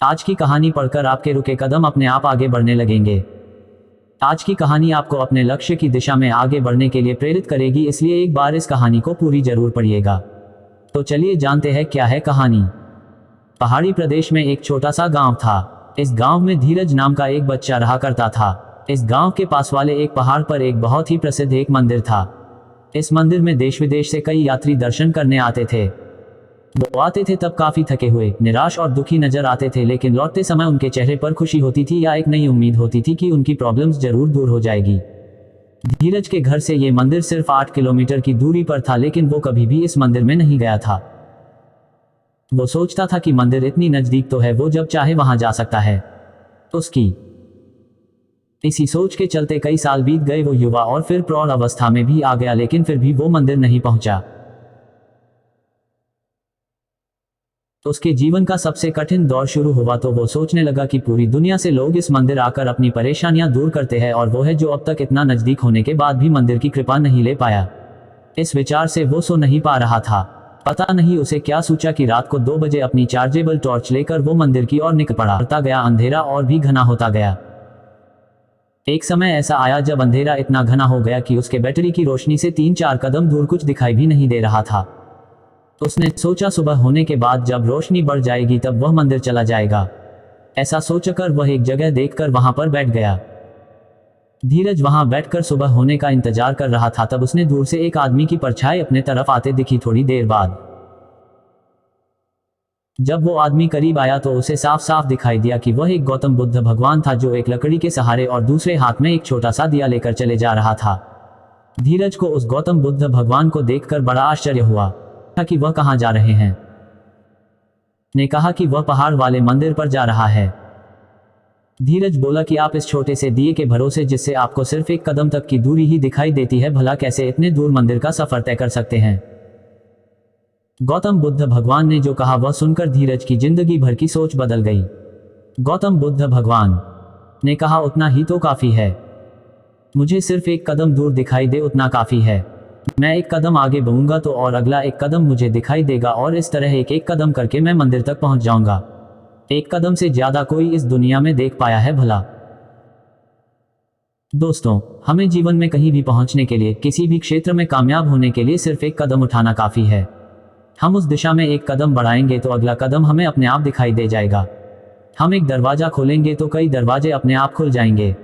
आज की कहानी पढ़कर आपके रुके कदम अपने आप आगे बढ़ने लगेंगे। आज की कहानी आपको अपने लक्ष्य की दिशा में आगे बढ़ने के लिए प्रेरित करेगी, इसलिए एक बार इस कहानी को पूरी जरूर पढ़िएगा। तो चलिए जानते हैं क्या है कहानी। पहाड़ी प्रदेश में एक छोटा सा गांव था। इस गांव में धीरज नाम का एक बच्चा रहा करता था। इस गांव के पास वाले एक पहाड़ पर एक बहुत ही प्रसिद्ध एक मंदिर था। इस मंदिर में देश विदेश से कई यात्री दर्शन करने आते थे। वो आते थे तब काफी थके हुए, निराश और दुखी नजर आते थे, लेकिन लौटते समय उनके चेहरे पर खुशी होती थी या एक नई उम्मीद होती थी कि उनकी प्रॉब्लम्स जरूर दूर हो जाएगी। धीरज के घर से ये मंदिर सिर्फ 8 किलोमीटर की दूरी पर था, लेकिन वो कभी भी इस मंदिर में नहीं गया था। वो सोचता था कि मंदिर इतनी नजदीक तो है, वो जब चाहे वहां जा सकता है। उसकी इसी सोच के चलते कई साल बीत गए। वो युवा और फिर प्रौढ़ अवस्था में भी आ गया, लेकिन फिर भी वो मंदिर नहीं पहुंचा। उसके जीवन का सबसे कठिन दौर शुरू हुआ तो वो सोचने लगा कि पूरी दुनिया से लोग इस मंदिर आकर अपनी परेशानियां दूर करते हैं, और वो है जो अब तक इतना नजदीक होने के बाद भी मंदिर की कृपा नहीं ले पाया। इस विचार से वो सो नहीं पा रहा था। पता नहीं उसे क्या सोचा कि रात को 2 बजे अपनी चार्जेबल टॉर्च लेकर वो मंदिर की ओर निकल पड़ा गया। अंधेरा और भी घना होता गया। एक समय ऐसा आया जब अंधेरा इतना घना हो गया कि उसके बैटरी की रोशनी से 3-4 कदम दूर कुछ दिखाई भी नहीं दे रहा था। उसने सोचा सुबह होने के बाद जब रोशनी बढ़ जाएगी तब वह मंदिर चला जाएगा। ऐसा सोचकर वह एक जगह देखकर वहां पर बैठ गया। धीरज वहां बैठकर सुबह होने का इंतजार कर रहा था। तब उसने दूर से एक आदमी की परछाई अपने तरफ आते दिखी। थोड़ी देर बाद जब वो आदमी करीब आया तो उसे साफ साफ दिखाई दिया कि वह एक गौतम बुद्ध भगवान था, जो एक लकड़ी के सहारे और दूसरे हाथ में एक छोटा सा दिया लेकर चले जा रहा था। धीरज को उस गौतम बुद्ध भगवान को देखकर बड़ा आश्चर्य हुआ कि वह कहां जा रहे हैं। ने कहा कि वह पहाड़ वाले मंदिर पर जा रहा है। धीरज बोला कि आप इस छोटे से दिए के भरोसे, जिससे आपको सिर्फ 1 कदम तक की दूरी ही दिखाई देती है, भला कैसे इतने दूर मंदिर का सफर तय कर सकते हैं। गौतम बुद्ध भगवान ने जो कहा वह सुनकर धीरज की जिंदगी भर की सोच बदल गई। गौतम बुद्ध भगवान ने कहा, उतना ही तो काफी है। मुझे सिर्फ 1 कदम दूर दिखाई दे उतना काफी है। मैं 1 कदम आगे बढ़ूंगा तो और अगला 1 कदम मुझे दिखाई देगा, और इस तरह एक कदम करके मैं मंदिर तक पहुंच जाऊंगा। 1 कदम से ज्यादा कोई इस दुनिया में देख पाया है भला। दोस्तों, हमें जीवन में कहीं भी पहुंचने के लिए, किसी भी क्षेत्र में कामयाब होने के लिए सिर्फ 1 कदम उठाना काफी है। हम उस दिशा में 1 कदम बढ़ाएंगे तो अगला कदम हमें अपने आप दिखाई दे जाएगा। हम एक दरवाजा खोलेंगे तो कई दरवाजे अपने आप खुल जाएंगे।